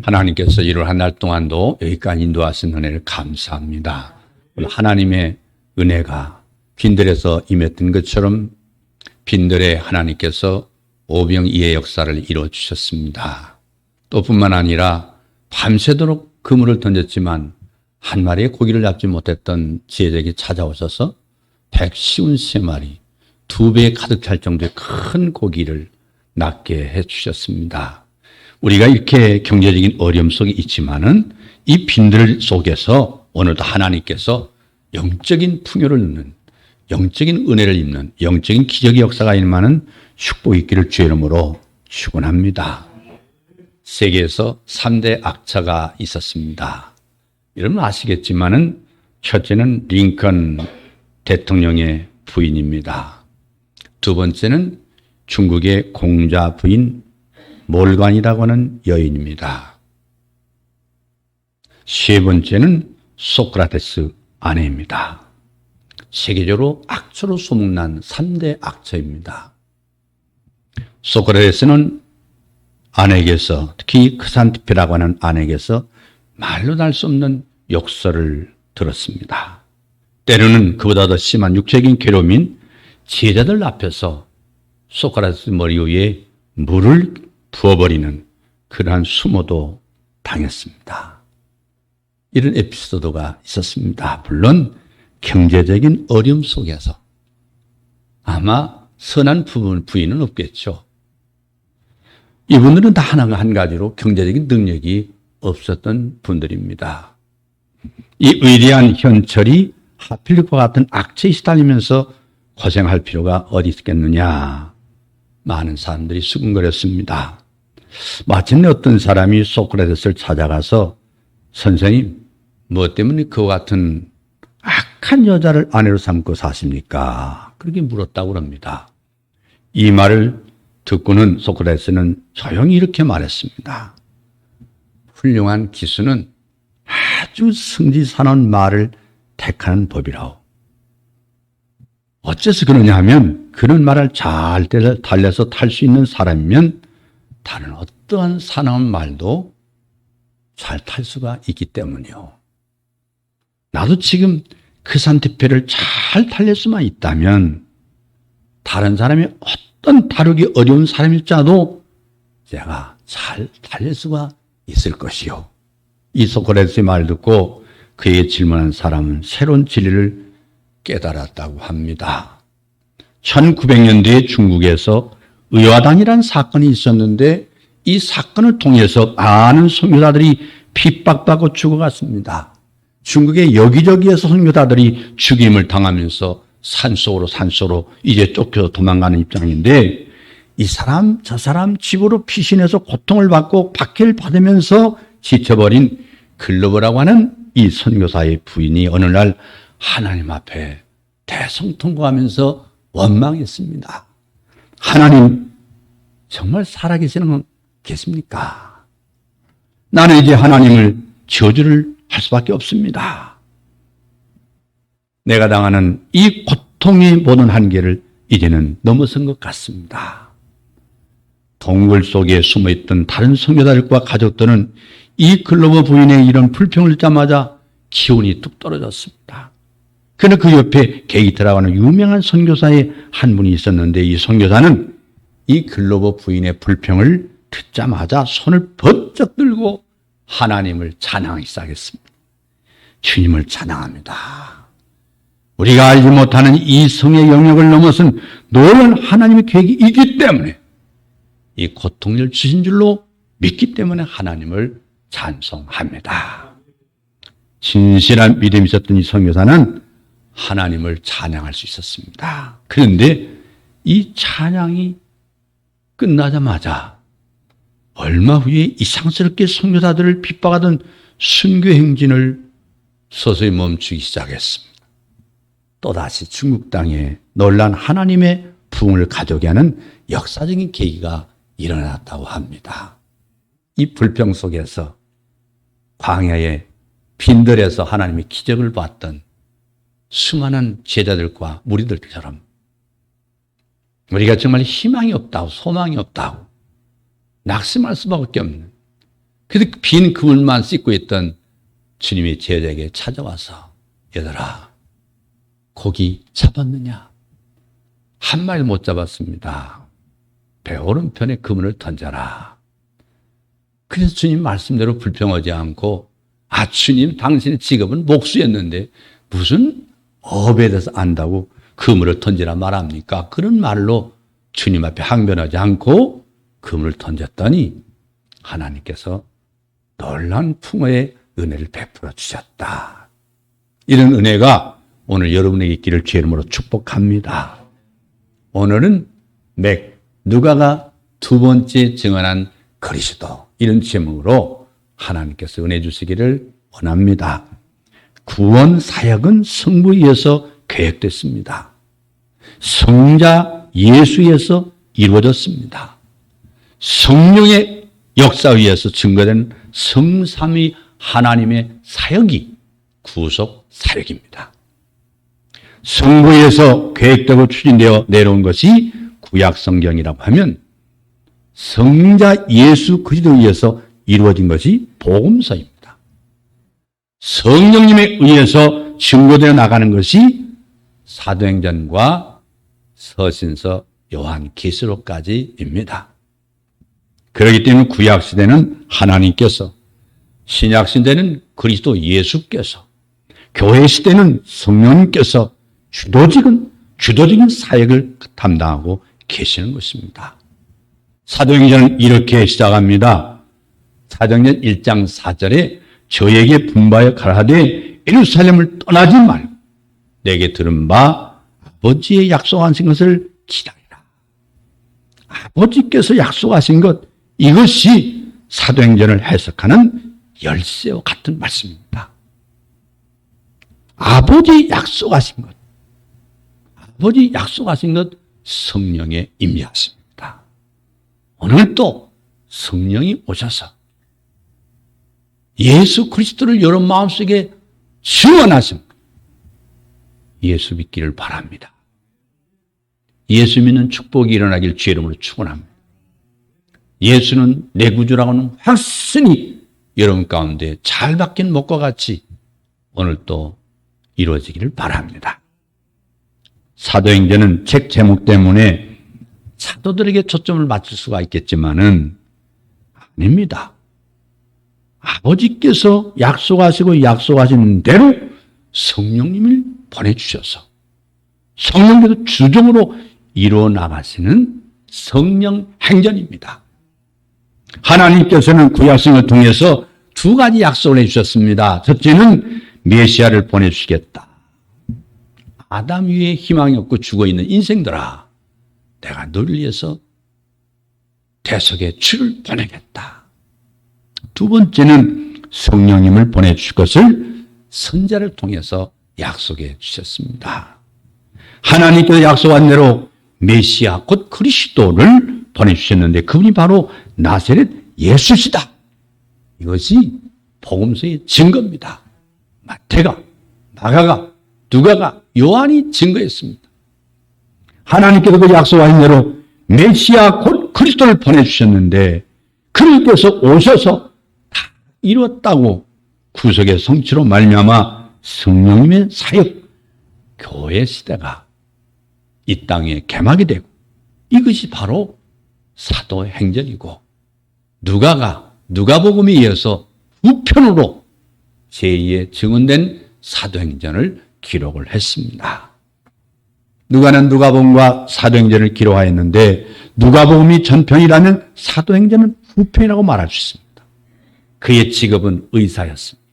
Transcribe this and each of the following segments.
하나님께서 1월 한 달 동안도 여기까지 인도하신 은혜를 감사합니다. 하나님의 은혜가 빈들에서 임했던 것처럼 빈들에 하나님께서 오병이의 역사를 이루어주셨습니다. 또 뿐만 아니라 밤새도록 그물을 던졌지만 한 마리의 고기를 잡지 못했던 지혜적이 찾아오셔서 153마리, 2배에 가득 찰 정도의 큰 고기를 낚게 해주셨습니다. 우리가 이렇게 경제적인 어려움 속에 있지만은 이 빈들 속에서 오늘도 하나님께서 영적인 풍요를 넣는, 영적인 은혜를 입는, 영적인 기적의 역사가 일어나는 축복이 있기를 주의 이름으로 축원합니다. 세계에서 3대 악처가 있었습니다. 여러분 아시겠지만은 첫째는 링컨 대통령의 부인입니다. 두 번째는 중국의 공자 부인 몰관이라고 하는 여인입니다. 세 번째는 소크라테스 아내입니다. 세계적으로 악처로 소문난 3대 악처입니다. 소크라테스는 아내에게서, 특히 크산티페라고 하는 아내에게서 말로 달 수 없는 욕설을 들었습니다. 때로는 그보다 더 심한 육체적인 괴로움인 제자들 앞에서 소크라테스 머리 위에 물을 부어버리는 그러한 수모도 당했습니다. 이런 에피소드가 있었습니다. 물론 경제적인 어려움 속에서 아마 선한 부인은 없겠죠. 이분들은 다 하나가 한 가지로 경제적인 능력이 없었던 분들입니다. 이 위대한 현철이 하필 그와 같은 악체에 시달리면서 고생할 필요가 어디 있겠느냐. 많은 사람들이 수군거렸습니다. 마침내 어떤 사람이 소크라테스를 찾아가서 선생님, 무엇 때문에 그와 같은 악한 여자를 아내로 삼고 사십니까? 그렇게 물었다고 합니다. 이 말을 듣고는 소크라테스는 조용히 이렇게 말했습니다. 훌륭한 기수는 아주 성지사나운 말을 택하는 법이라오. 어째서 그러냐 하면 그런 말을 잘 달래서 탈 수 있는 사람이면 다른 어떠한 사나운 말도 잘 탈 수가 있기 때문이요. 나도 지금 크산티페를 잘 달랠 수만 있다면 다른 사람이 어떤 다루기 어려운 사람일지라도 제가 잘 달랠 수가 있을 것이요. 이 소크라테스의 말을 듣고 그에게 질문한 사람은 새로운 진리를 깨달았다고 합니다. 1900년대에 중국에서 의화당이라는 사건이 있었는데 이 사건을 통해서 많은 선교사들이 핍박받고 죽어갔습니다. 중국의 여기저기에서 선교사들이 죽임을 당하면서 산속으로 이제 쫓겨서 도망가는 입장인데 이 사람 저 사람 집으로 피신해서 고통을 받고 박해를 받으면서 지쳐버린 글로버라고 하는 이 선교사의 부인이 어느 날 하나님 앞에 대성통곡하면서 원망했습니다. 하나님, 정말 살아계시는 분 계십니까? 나는 이제 하나님을 저주를 할 수밖에 없습니다. 내가 당하는 이 고통의 모든 한계를 이제는 넘어선 것 같습니다. 동굴 속에 숨어있던 다른 선교사들과 가족들은 이 글로버 부인의 이런 불평을 듣자마자 기운이 뚝 떨어졌습니다. 그러나 그 옆에 게이트라고 하는 유명한 선교사의 한 분이 있었는데 이 선교사는 이 글로버 부인의 불평을 듣자마자 손을 번쩍 들고 하나님을 찬양하기 시작했습니다. 주님을 찬양합니다. 우리가 알지 못하는 이 성의 영역을 넘어선 놀라운 하나님의 계획이 있기 때문에 이 고통을 주신 줄로 믿기 때문에 하나님을 찬송합니다. 진실한 믿음이 있었던 이 선교사는 하나님을 찬양할 수 있었습니다. 그런데 이 찬양이 끝나자마자 얼마 후에 이상스럽게 선교사들을 핍박하던 순교 행진을 서서히 멈추기 시작했습니다. 또다시 중국 땅에 놀란 하나님의 부흥을 가져오게 하는 역사적인 계기가 일어났다고 합니다. 이 불평 속에서 광야의 빈들에서 하나님의 기적을 봤던 수많은 제자들과 무리들처럼 우리가 정말 희망이 없다고, 소망이 없다고 낙심할 수밖에 없는 그래서 빈 그물만 씻고 있던 주님이 제자에게 찾아와서 얘들아 고기 잡았느냐? 한 마리 못 잡았습니다. 배 오른편에 그물을 던져라. 그래서 주님 말씀대로 불평하지 않고 주님 당신의 직업은 목수였는데 무슨 업에 대해서 안다고 그물을 던지라 말합니까? 그런 말로 주님 앞에 항변하지 않고 그물을 던졌더니 하나님께서 놀라운 풍어의 은혜를 베풀어 주셨다. 이런 은혜가 오늘 여러분에게 있기를 주의 이름으로 축복합니다. 오늘은 누가가 두 번째 증언한 그리스도, 이런 제목으로 하나님께서 은혜 주시기를 원합니다. 구원 사역은 성부에 의해서 계획됐습니다. 성자 예수에서 이루어졌습니다. 성령의 역사에 의해서 증거된 성삼위 하나님의 사역이 구속 사역입니다. 성부에서 계획되고 추진되어 내려온 것이 구약 성경이라고 하면 성자 예수 그리스도에 의해서 이루어진 것이 복음서입니다. 성령님에 의해서 증거되어 나가는 것이 사도행전과 서신서, 요한계시록까지입니다. 그렇기 때문에 구약시대는 하나님께서, 신약시대는 그리스도 예수께서, 교회시대는 성령님께서 주도적인 사역을 담당하고 계시는 것입니다. 사도행전은 이렇게 시작합니다. 사도행전 1장 4절에 저에게 분바여 가라사대 예루살렘을 떠나지 말고 내게 들은 바 아버지의 약속하신 것을 기다리라. 아버지께서 약속하신 것, 이것이 사도행전을 해석하는 열쇠와 같은 말씀입니다. 아버지 약속하신 것, 아버지 약속하신 것, 성령에 임재하십니다. 오늘 또 성령이 오셔서 예수 그리스도를 여러분 마음속에 증언하신 예수 믿기를 바랍니다. 예수 믿는 축복이 일어나길 주의 이름으로 축원합니다. 예수는 내 구주라고는 확신이 여러분 가운데 잘 박힌 목과 같이 오늘 또 이루어지기를 바랍니다. 사도행전은 책 제목 때문에 사도들에게 초점을 맞출 수가 있겠지만은 아닙니다. 아버지께서 약속하신 대로 성령님을 보내주셔서 성령께서 주정으로 이루어 나가시는 성령 행전입니다. 하나님께서는 구약성을 통해서 두 가지 약속을 해주셨습니다. 첫째는 메시아를 보내주시겠다. 아담 위에 희망이 없고 죽어있는 인생들아, 내가 너를 위해서 대속의 주를 보내겠다. 두 번째는 성령님을 보내주실 것을 선자를 통해서 약속해 주셨습니다. 하나님께서 약속한 대로 메시아 곧 그리스도를 보내주셨는데 그분이 바로 나사렛 예수시다. 이것이 복음서의 증거입니다. 마태가, 마가가, 누가가, 요한이 증거했습니다. 하나님께서 그 약속하신 대로 메시아 곧 그리스도를 보내주셨는데 그리스도께서 오셔서 다 이루었다고 구속의 성취로 말미암아 성령님의 사역, 교회 시대가 이 땅에 개막이 되고 이것이 바로 사도행전이고 누가복음에 이어서 우편으로 제2의 증언된 사도행전을 기록을 했습니다. 누가는 누가복음과 사도행전을 기록하였는데 누가복음이 전편이라면 사도행전은 후편이라고 말할 수 있습니다. 그의 직업은 의사였습니다.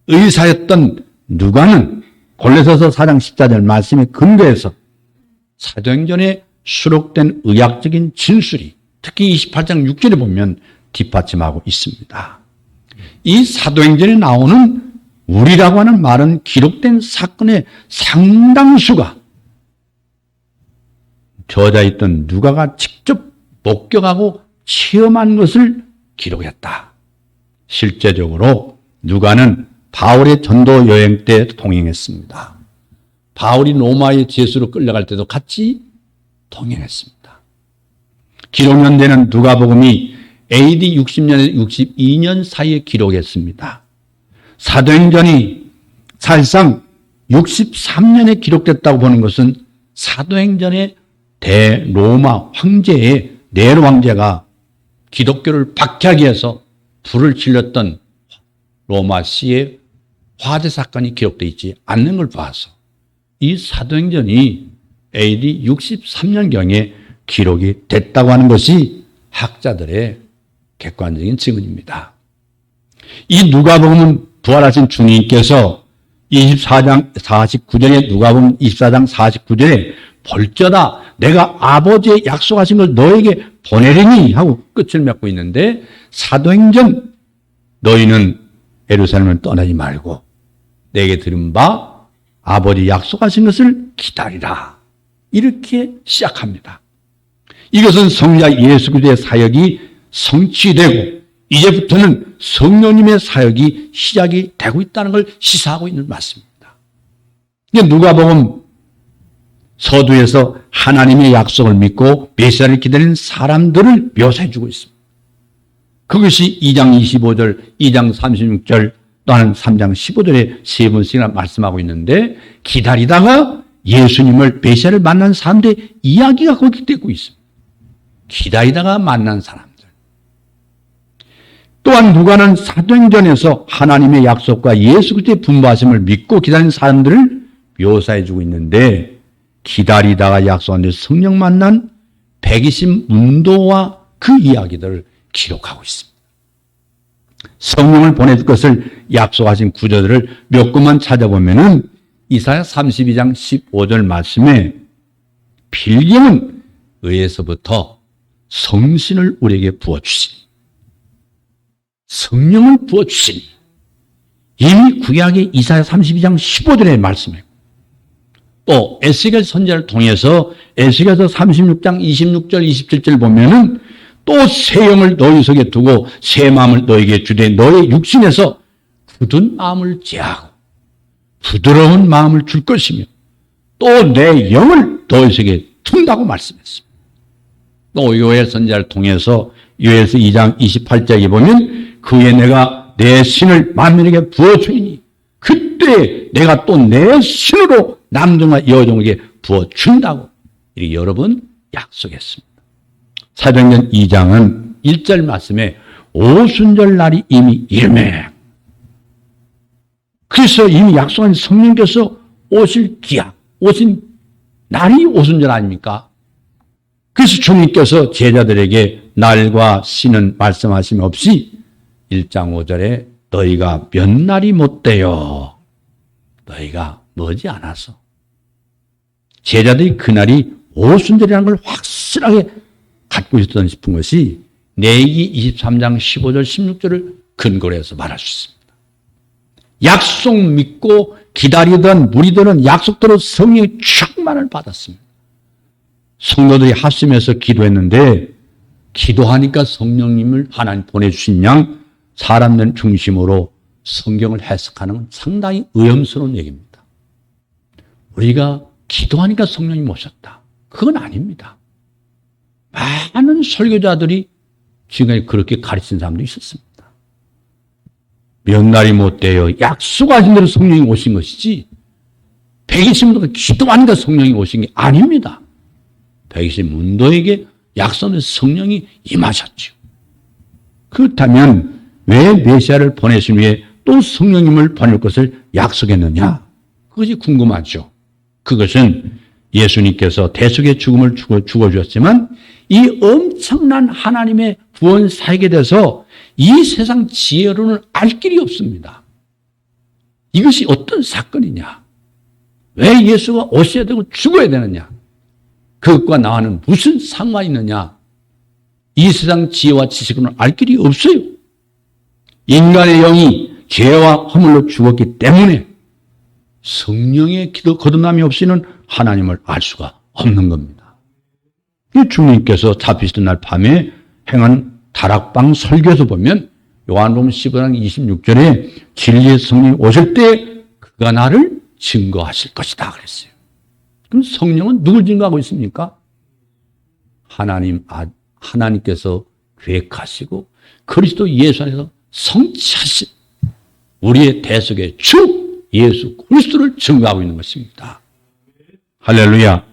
의사였던 누가는 골로새서 4장 14절 말씀에 근거해서 사도행전에 수록된 의학적인 진술이 특히 28장 6절에 보면 뒷받침하고 있습니다. 이 사도행전에 나오는 우리라고 하는 말은 기록된 사건의 상당수가 저자였던 누가가 직접 목격하고 체험한 것을 기록했다. 실제적으로 누가는 바울의 전도 여행 때 동행했습니다. 바울이 로마의 죄수로 끌려갈 때도 같이 동행했습니다. 기록연대는 누가복음이 AD 60년에서 62년 사이에 기록했습니다. 사도행전이 사실상 63년에 기록됐다고 보는 것은 사도행전의 대로마 황제의 네로 황제가 기독교를 박해하기 위해서 불을 질렀던 로마시의 화재 사건이 기록되어 있지 않는 걸 봐서 이 사도행전이 AD 63년경에 기록이 됐다고 하는 것이 학자들의 객관적인 증언입니다. 이 누가복음은 부활하신 주님께서 24장 49절에 누가복음 24장 49절에 벌쩌다 내가 아버지의 약속하신 걸 너에게 보내리니 하고 끝을 맺고 있는데 사도행전 너희는 예루살렘을 떠나지 말고 내게 들은 바 아버지 약속하신 것을 기다리라 이렇게 시작합니다. 이것은 성자 예수 그리스도의 사역이 성취되고 이제부터는 성령님의 사역이 시작이 되고 있다는 걸 시사하고 있는 말씀입니다. 누가복음 서두에서 하나님의 약속을 믿고 메시아를 기다리는 사람들을 묘사해 주고 있습니다. 그것이 2장 25절, 2장 36절, 또한 3장 15절에 세 번씩이나 말씀하고 있는데 기다리다가 예수님을 메시아를 만난 사람들의 이야기가 거기 되고 있습니다. 기다리다가 만난 사람들. 또한 누가는 사도행전에서 하나님의 약속과 예수 그리스도의 분부하심을 믿고 기다리는 사람들을 묘사해 주고 있는데 기다리다가 약속한 데 성령 만난 120 문도와 그 이야기들을 기록하고 있습니다. 성령을 보내줄 것을 약속하신 구절들을 몇 곳만 찾아보면은 이사야 32장 15절 말씀에 필경은 의에서부터 성신을 우리에게 부어주시니 성령을 부어주시니 이미 구약의 이사야 32장 15절의 말씀이에요. 또 에스겔 선지자를 통해서 에스겔서 36장 26절 27절 보면은 또 새 영을 너희 속에 두고 새 마음을 너에게 주되 너의 육신에서 굳은 마음을 제하고 부드러운 마음을 줄 것이며 또 내 영을 너희 속에 둔다고 말씀했습니다. 또 요엘 선지자를 통해서 요엘서 2장 28절에 보면 그에 내가 내 신을 만민에게 부어주이니 그때 내가 또 내 신으로 남종과 여종에게 부어준다고 이렇게 여러 번 약속했습니다. 사도행전 2장은 1절 말씀에 오순절 날이 이미 이르매 그래서 이미 약속한 성령께서 오실 기약, 오신 날이 오순절 아닙니까? 그래서 주님께서 제자들에게 날과 시는 말씀하심 없이 1장 5절에 너희가 몇 날이 못되어 너희가 머지 않아서 제자들이 그날이 오순절이라는 걸 확실하게 갖고 있었던 싶은 것이 내기 23장 15절 16절을 근거로 해서 말할 수 있습니다. 약속 믿고 기다리던 무리들은 약속대로 성령의 충만을 받았습니다. 성도들이 합심해서 기도했는데 기도하니까 성령님을 하나님 보내주신 양 사람들 중심으로 성경을 해석하는 건 상당히 위험스러운 얘기입니다. 우리가 기도하니까 성령님 오셨다. 그건 아닙니다. 많은 설교자들이 지금까지 그렇게 가르친 사람도 있었습니다. 몇 날이 못되어 약속하신 대로 성령이 오신 것이지 120문도가 기도하니까 성령이 오신 게 아닙니다. 120문도에게 약속된 성령이 임하셨죠. 그렇다면 왜 메시아를 보내신 후에 또 성령님을 보낼 것을 약속했느냐? 그것이 궁금하죠. 그것은 예수님께서 대속의 죽음을 죽어주었지만 이 엄청난 하나님의 구원 사역에 대해서 이 세상 지혜로는 알 길이 없습니다. 이것이 어떤 사건이냐? 왜 예수가 오셔야 되고 죽어야 되느냐? 그것과 나와는 무슨 상관이 있느냐? 이 세상 지혜와 지식으로는 알 길이 없어요. 인간의 영이 죄와 허물로 죽었기 때문에 성령의 기도 거듭남이 없이는 하나님을 알 수가 없는 겁니다. 이 주님께서 잡히시던 날 밤에 행한 다락방 설교에서 보면 요한복음 15장 26절에 진리의 성령이 오실 때 그가 나를 증거하실 것이다 그랬어요. 그럼 성령은 누굴 증거하고 있습니까? 하나님께서 계획하시고 그리스도 예수 안에서 성취하신 우리의 대속의 주 예수 그리스도를 증거하고 있는 것입니다. 할렐루야.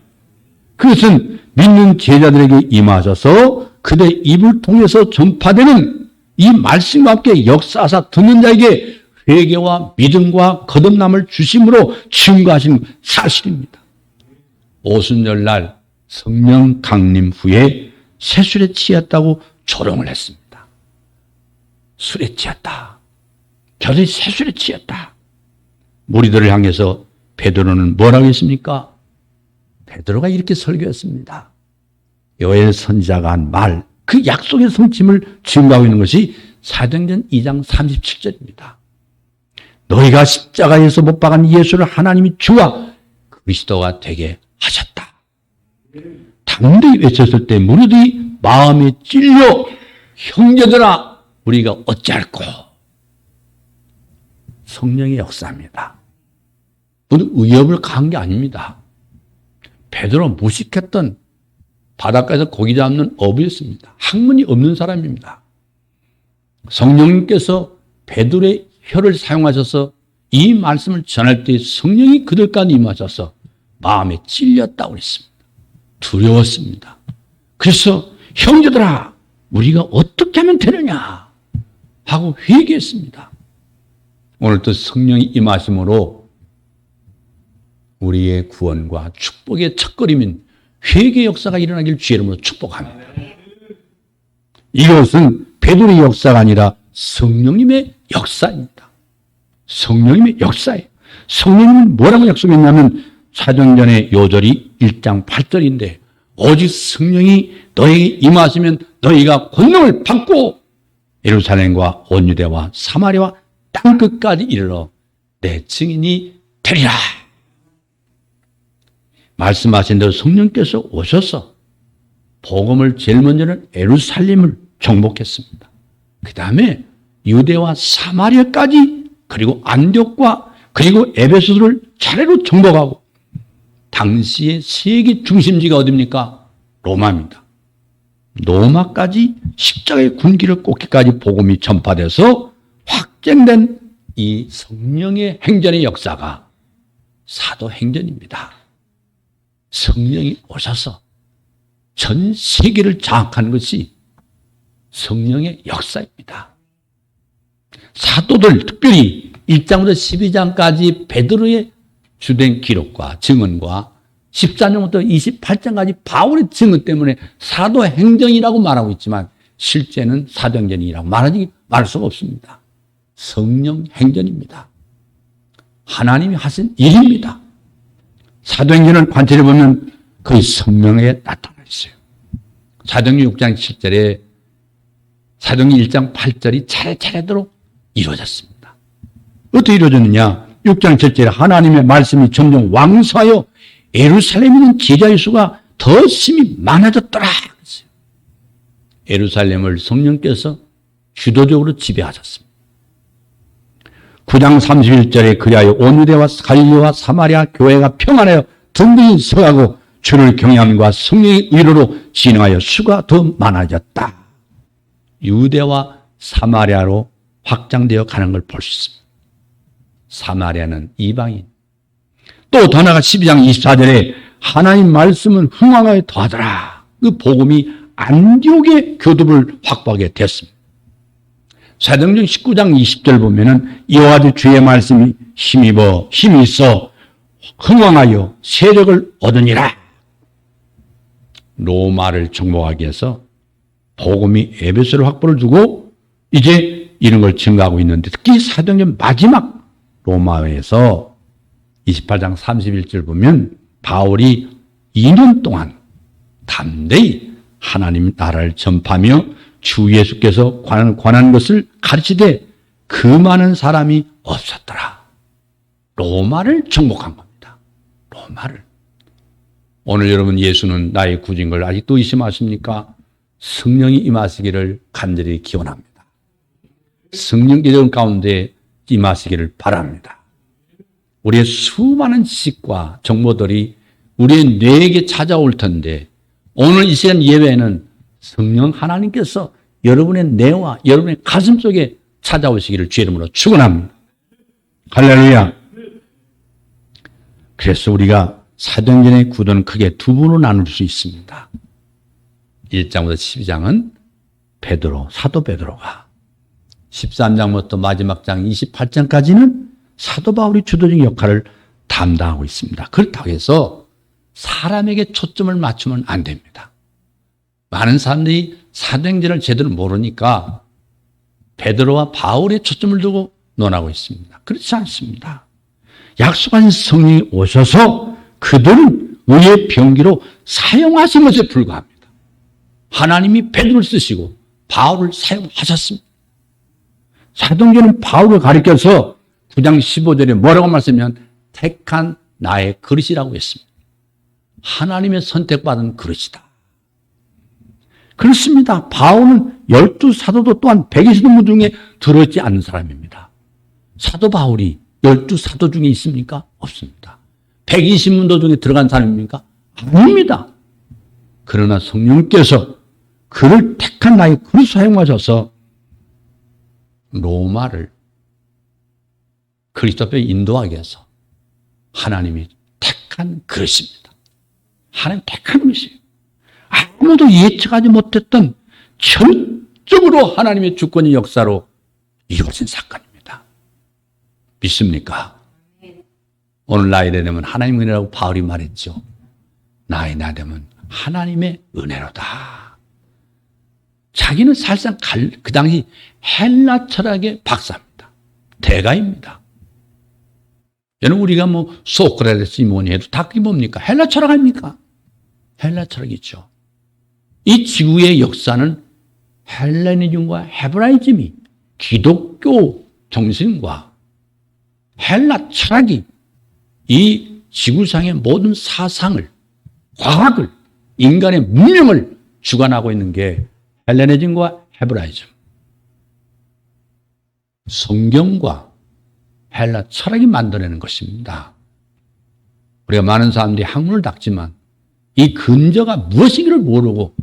그것은 믿는 제자들에게 임하셔서 그들의 입을 통해서 전파되는 이 말씀과 함께 역사하사 듣는 자에게 회개와 믿음과 거듭남을 주심으로 증거하신 사실입니다. 오순절날 성령 강림 후에 새술에 취했다고 조롱을 했습니다. 술에 취했다. 저들이 새술에 취했다. 무리들을 향해서 베드로는 뭐라고 했습니까? 베드로가 이렇게 설교했습니다. 요엘 선지자가 한 말, 그 약속의 성취를 증거하고 있는 것이 사도행전 2장 37절입니다. 너희가 십자가에서 못 박은 예수를 하나님이 주와 그리스도가 되게 하셨다. 당대히 외쳤을 때 무리들이 마음에 찔려 형제들아 우리가 어찌할꼬. 성령의 역사입니다. 모두 의협을 가한 게 아닙니다. 베드로 무식했던 바닷가에서 고기 잡는 어부였습니다. 학문이 없는 사람입니다. 성령님께서 베드로의 혀를 사용하셔서 이 말씀을 전할 때 성령이 그들 가운데 임하셔서 마음에 찔렸다고 그랬습니다. 두려웠습니다. 그래서 형제들아 우리가 어떻게 하면 되느냐 하고 회개했습니다. 오늘도 성령이 임하심으로 우리의 구원과 축복의 첫걸음인 회개 역사가 일어나길 주의 이름으로 축복합니다. 이것은 베드로의 역사가 아니라 성령님의 역사입니다. 성령님의 역사예요. 성령님은 뭐라고 약속했냐면 사도행전의 요절이 1장 8절인데 오직 성령이 너에게 임하시면 너희가 권능을 받고 예루살렘과 온 유대와 사마리아와 땅끝까지 이르러 내 증인이 되리라. 말씀하신 대로 성령께서 오셔서 복음을 제일 먼저는 예루살렘을 정복했습니다. 그 다음에 유대와 사마리아까지 그리고 안디옥과 그리고 에베소를 차례로 정복하고 당시의 세계 중심지가 어디입니까? 로마입니다. 로마까지 십자가의 군기를 꽂기까지 복음이 전파돼서 확정된 이 성령의 행전의 역사가 사도행전입니다. 성령이 오셔서 전 세계를 장악하는 것이 성령의 역사입니다. 사도들 특별히 1장부터 12장까지 베드로의 주된 기록과 증언과 14장부터 28장까지 바울의 증언 때문에 사도행전이라고 말하고 있지만 실제는 사도행전이라고 말할 수가 없습니다. 성령 행전입니다. 하나님이 하신 일입니다. 사도행전을 관찰해 보면 거의 성령에 나타나 있어요. 사도행전 6장 7절에 사도행전 1장 8절이 차례차례대로 이루어졌습니다. 어떻게 이루어졌느냐? 6장 7절에 하나님의 말씀이 점점 왕성하여 예루살렘에 있는 제자의 수가 더 심히 많아졌더라. 예루살렘을 성령께서 주도적으로 지배하셨습니다. 9장 31절에 그리하여 온 유대와 갈릴리와 사마리아 교회가 평안하여 든든히 서가고 주를 경외함과 성령의 의로로 진행하여 수가 더 많아졌다. 유대와 사마리아로 확장되어 가는 걸 볼 수 있습니다. 사마리아는 이방인. 또 더 나아가 12장 24절에 하나님 말씀은 흥왕하여 더하더라. 그 복음이 안디옥의 교도를 확보하게 됐습니다. 사도행전 19장 20절 보면은 여호와 주의 말씀이 힘이 있어 흥왕하여 세력을 얻으니라. 로마를 정복하기 위해서 복음이 에베소를 확보를 두고 이제 이런 걸 증가하고 있는데 특히 사도행전 마지막 로마에서 28장 31절 보면 바울이 2년 동안 담대히 하나님 나라를 전파하며 주 예수께서 관한 것을 가르치되 그 많은 사람이 없었더라. 로마를 정복한 겁니다. 로마를. 오늘 여러분 예수는 나의 구주인 걸 아직도 의심하십니까? 성령이 임하시기를 간절히 기원합니다. 성령 기름 가운데 임하시기를 바랍니다. 우리의 수많은 지식과 정보들이 우리의 뇌에게 찾아올 텐데 오늘 이 시간 예배에는 성령 하나님께서 여러분의 뇌와 여러분의 가슴 속에 찾아오시기를 주의 이름으로 축원합니다. 할렐루야. 그래서 우리가 사도행전의 구도는 크게 두 부로 나눌 수 있습니다. 1장부터 12장은 베드로, 사도 베드로가, 13장부터 마지막 장 28장까지는 사도 바울이 주도적인 역할을 담당하고 있습니다. 그렇다고 해서 사람에게 초점을 맞추면 안 됩니다. 많은 사람들이 사도행전을 제대로 모르니까 베드로와 바울의 초점을 두고 논하고 있습니다. 그렇지 않습니다. 약속하신 성령이 오셔서 그들은 의의 병기로 사용하신 것에 불과합니다. 하나님이 베드로를 쓰시고 바울을 사용하셨습니다. 사도행전은 바울을 가리켜서 9장 15절에 뭐라고 말씀하면 택한 나의 그릇이라고 했습니다. 하나님의 선택받은 그릇이다. 그렇습니다. 바울은 12사도도 또한 120분 중에 들어있지 않는 사람입니다. 사도 바울이 12사도 중에 있습니까? 없습니다. 120문도 중에 들어간 사람입니까? 아닙니다. 그러나 성령께서 그를 택한 나의 그릇 사용하셔서 로마를 그리스도 앞에 인도하기 위해서 하나님이 택한 그릇입니다. 하나님 택한 것이에요. 아무도 예측하지 못했던 전적으로 하나님의 주권의 역사로 이루어진 사건입니다. 믿습니까? 오늘 나이 되면 하나님의 은혜라고 바울이 말했죠. 나이 되면 하나님의 은혜로다. 자기는 사실상 그 당시 헬라 철학의 박사입니다. 대가입니다. 여러분 우리가 뭐 소크라테스 뭐니 해도 다 그게 뭡니까? 헬라 철학 아닙니까? 헬라 철학이죠. 이 지구의 역사는 헬레니즘과 헤브라이즘이 기독교 정신과 헬라 철학이 이 지구상의 모든 사상을, 과학을, 인간의 문명을 주관하고 있는 게 헬레니즘과 헤브라이즘. 성경과 헬라 철학이 만들어내는 것입니다. 우리가 많은 사람들이 학문을 닦지만 이 근저가 무엇이기를 모르고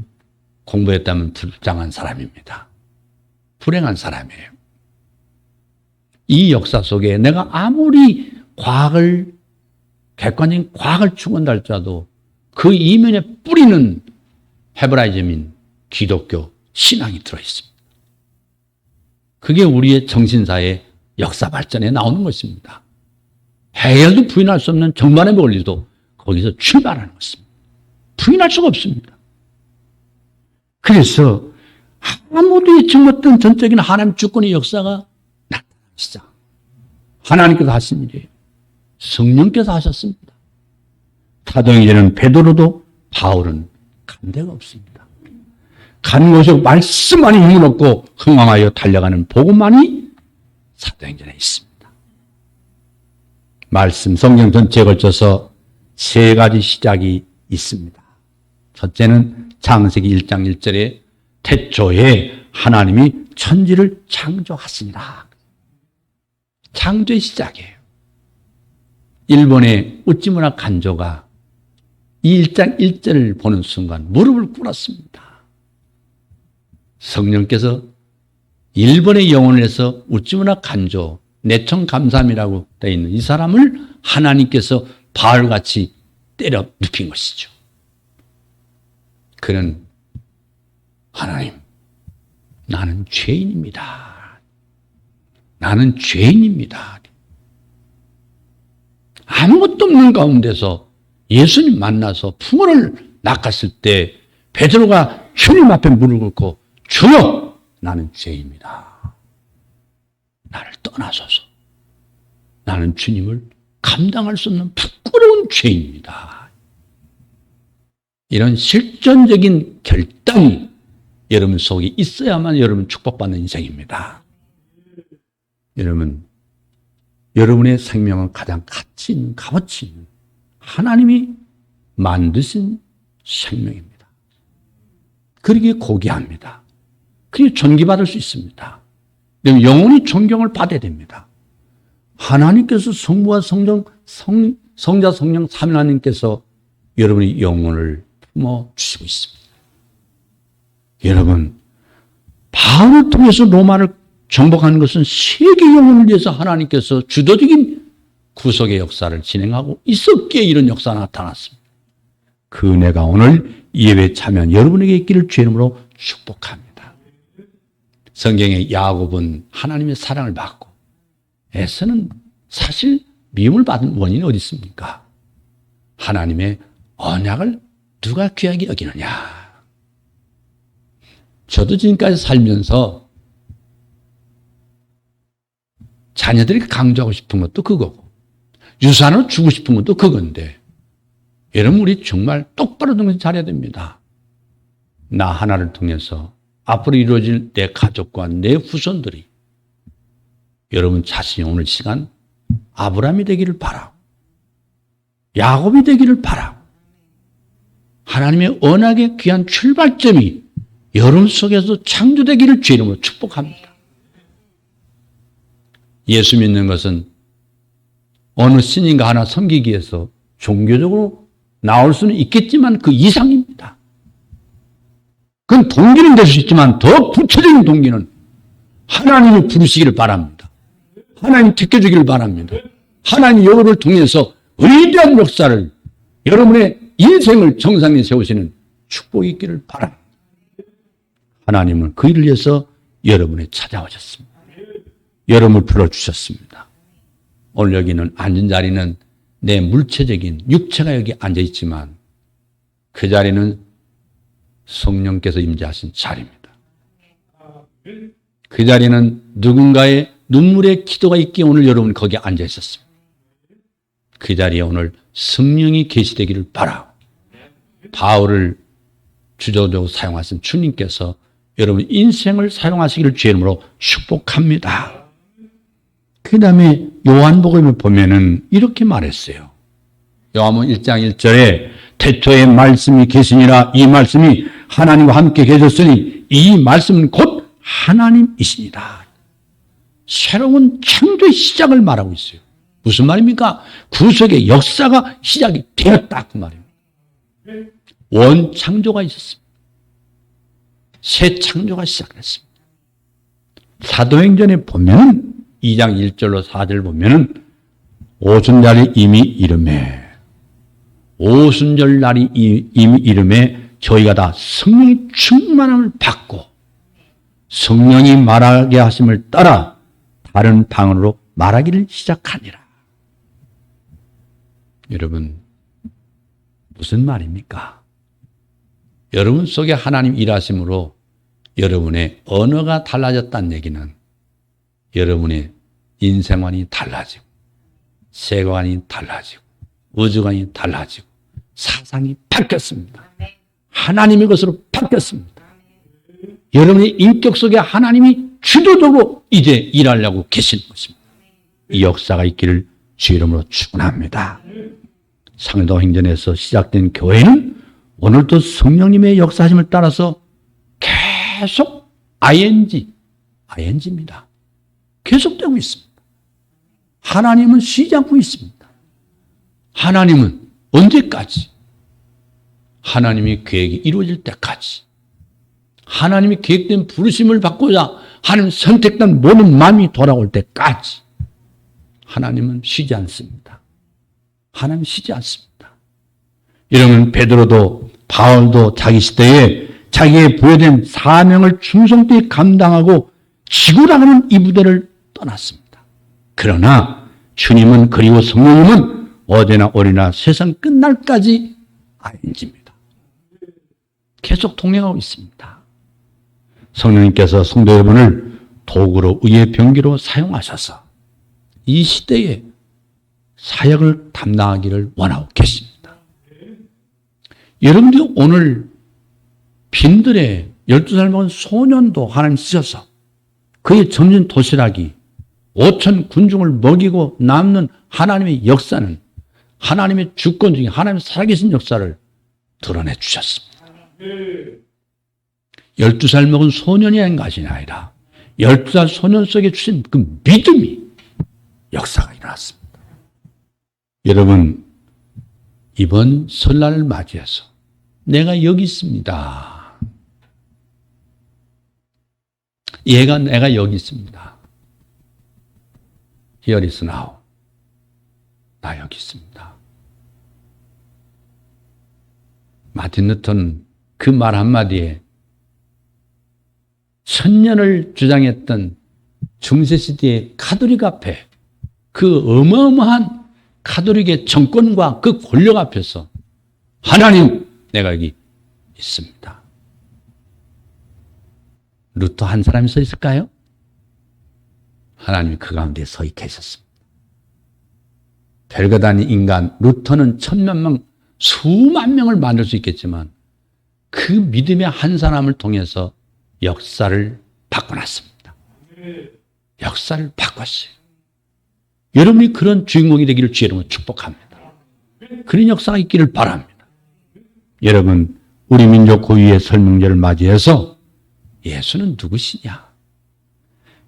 공부했다면 불쌍한 사람입니다. 불행한 사람이에요. 이 역사 속에 내가 아무리 객관적인 과학을 추구한다 할지라도 그 이면에 뿌리는 헤브라이즘인 기독교 신앙이 들어있습니다. 그게 우리의 정신사의 역사 발전에 나오는 것입니다. 해결도 부인할 수 없는 정반의 원리도 거기서 출발하는 것입니다. 부인할 수가 없습니다. 그래서 아무도 예측 못한 전적인 하나님 주권의 역사가 나타나기 시작. 하나님께서 하신 일이에요. 성령께서 하셨습니다. 사도행전은 베드로도 바울은 간 데가 없습니다. 간 곳에 말씀만이 힘을 얻고 흥망하여 달려가는 복음만이 사도행전에 있습니다. 말씀 성경 전체에 걸쳐서 세 가지 시작이 있습니다. 첫째는 창세기 1장 1절에 태초에 하나님이 천지를 창조하시니라. 창조의 시작이에요. 일본의 우찌무라 간조가 이 1장 1절을 보는 순간 무릎을 꿇었습니다. 성령께서 일본의 영혼에서 우찌무라 간조, 내청 감삼이라고 되어 있는 이 사람을 하나님께서 바울같이 때려 눕힌 것이죠. 그는 하나님, 나는 죄인입니다. 나는 죄인입니다. 아무것도 없는 가운데서 예수님 만나서 풍어를 낚았을 때 베드로가 주님 앞에 무릎을 꿇고 주여, 나는 죄인입니다. 나를 떠나소서. 나는 주님을 감당할 수 없는 부끄러운 죄인입니다. 이런 실존적인 결단이 여러분 속에 있어야만 여러분 축복받는 인생입니다. 여러분, 여러분의 생명은 가장 가치 있는, 값어치 있는 하나님이 만드신 생명입니다. 그러기에 고귀합니다. 그게 존귀받을 수 있습니다. 영원히 존경을 받아야 됩니다. 하나님께서 성부와 성자 성령 삼위 하나님께서 여러분의 영혼을 품어주시고 있습니다. 여러분, 바울을 통해서 로마를 정복하는 것은 세계 영혼을 위해서 하나님께서 주도적인 구속의 역사를 진행하고 있었기에 이런 역사가 나타났습니다. 그 은혜가 오늘 예배에 참여한 여러분에게 있기를 주의 이름으로 축복합니다. 성경의 야곱은 하나님의 사랑을 받고 에서는 사실 미움을 받은 원인이 어디 있습니까? 하나님의 언약을 누가 귀하게 여기느냐. 저도 지금까지 살면서 자녀들이 강조하고 싶은 것도 그거고 유산으로 주고 싶은 것도 그건데 여러분 우리 정말 똑바로 정신 차려야 됩니다. 나 하나를 통해서 앞으로 이루어질 내 가족과 내 후손들이 여러분 자신이 오늘 시간 아브라함이 되기를 바라고 야곱이 되기를 바라고 하나님의 언약의 귀한 출발점이 여러분 속에서 창조되기를 주의 이름으로 축복합니다. 예수 믿는 것은 어느 신인가 하나 섬기기 위해서 종교적으로 나올 수는 있겠지만 그 이상입니다. 그건 동기는 될 수 있지만 더 구체적인 동기는 하나님을 부르시기를 바랍니다. 하나님 택해주기를 바랍니다. 하나님 여러분을 통해서 위대한 역사를 여러분의 인생을 정상에 세우시는 축복이 있기를 바랍니다. 하나님은 그 일을 위해서 여러분에 찾아오셨습니다. 여러분을 불러주셨습니다. 오늘 여기는 앉은 자리는 내 물체적인 육체가 여기 앉아있지만 그 자리는 성령께서 임재하신 자리입니다. 그 자리는 누군가의 눈물의 기도가 있기에 오늘 여러분 거기에 앉아있었습니다. 그 자리에 오늘 성령이 계시되기를 바라고 바울을 주도적으로 사용하신 주님께서 여러분 인생을 사용하시기를 주의 이름으로 축복합니다. 그 다음에 요한복음을 보면은 이렇게 말했어요. 요한복음 1장 1절에 태초에 말씀이 계시니라 이 말씀이 하나님과 함께 계셨으니 이 말씀은 곧 하나님이십니다. 새로운 창조의 시작을 말하고 있어요. 무슨 말입니까? 구속의 역사가 시작이 되었다 그 말입니다. 원창조가 있었습니다. 새 창조가 시작됐습니다. 사도행전에 보면 2장 1절로 4절 보면은 오순절이 이미 이름에 오순절 날이 이미 이름에 저희가 다 성령의 충만함을 받고 성령이 말하게 하심을 따라 다른 방언으로 말하기를 시작하니라. 여러분 무슨 말입니까? 여러분 속에 하나님 일하심으로 여러분의 언어가 달라졌다는 얘기는 여러분의 인생관이 달라지고 세계관이 달라지고 우주관이 달라지고 사상이 바뀌었습니다. 하나님의 것으로 바뀌었습니다. 여러분의 인격 속에 하나님이 주도적으로 이제 일하려고 계시는 것입니다. 이 역사가 있기를 주 이름으로 축원합니다. 상도행전에서 시작된 교회는 오늘도 성령님의 역사하심을 따라서 계속 ING입니다. 계속되고 있습니다. 하나님은 쉬지 않고 있습니다. 하나님은 언제까지? 하나님의 계획이 이루어질 때까지. 하나님이 계획된 부르심을 받고자 하나님 선택된 모든 마음이 돌아올 때까지. 하나님은 쉬지 않습니다. 하나님은 쉬지 않습니다. 이러면 베드로도 바울도 자기 시대에 자기의 부여된 사명을 충성되이 감당하고 지구라고 하는 이 무대를 떠났습니다. 그러나 주님은 그리고 성령님은 어제나 오리나 세상 끝날까지 ING입니다. 계속 동행하고 있습니다. 성령님께서 성도 여러분을 도구로 의의 병기로 사용하셔서 이 시대에 사역을 담당하기를 원하고 계십니다. 여러분들이 오늘 빈들의 12살 먹은 소년도 하나님 쓰셔서 그의 점진 도시락이 5천 군중을 먹이고 남는 하나님의 역사는 하나님의 주권 중에 하나님의 살아계신 역사를 드러내 주셨습니다. 12살 먹은 소년이 한 것이 아니라 12살 소년 속에 주신 그 믿음이 역사가 일어났습니다. 여러분 이번 설날을 맞이해서 내가 여기 있습니다. 내가 여기 있습니다. Here is now. 나 여기 있습니다. 마틴 루터는 그 말 한마디에 천년을 주장했던 중세시대의 카톨릭 앞에 그 어마어마한 카톨릭의 정권과 그 권력 앞에서 하나님, 내가 여기 있습니다. 루터 한 사람이 서 있을까요? 하나님이 그 가운데 서 계셨습니다. 별것 아닌 인간 루터는 천만 명, 수만 명을 만들 수 있겠지만 그 믿음의 한 사람을 통해서 역사를 바꿔놨습니다. 역사를 바꿨어요. 여러분이 그런 주인공이 되기를 주의 이름으로 축복합니다. 그런 역사가 있기를 바랍니다. 여러분, 우리 민족 고유의 설명제를 맞이해서 예수는 누구시냐?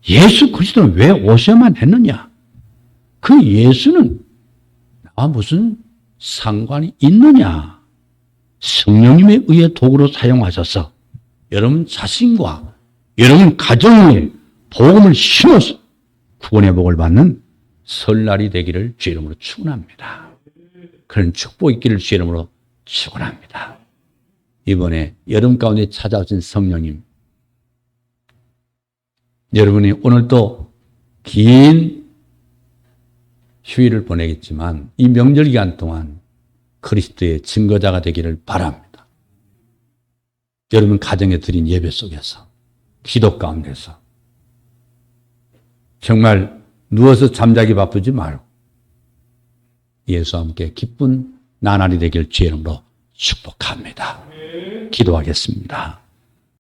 예수 그리스도는 왜 오셔야만 했느냐? 그 예수는 나와 무슨 상관이 있느냐? 성령님에 의해 도구로 사용하셔서 여러분 자신과 여러분 가정에 복음을 심어서 구원의 복을 받는 설날이 되기를 주의 이름으로 축원합니다. 그런 축복 있기를 주의 이름으로 축원합니다. 이번에 여름 가운데 찾아오신 성령님, 여러분이 오늘 또 긴 휴일을 보내겠지만 이 명절 기간 동안 그리스도의 증거자가 되기를 바랍니다. 여러분 가정에 드린 예배 속에서, 기도 가운데서 정말 누워서 잠자기 바쁘지 말고 예수와 함께 기쁜 나날이 되길 주의 이름으로 축복합니다. 기도하겠습니다.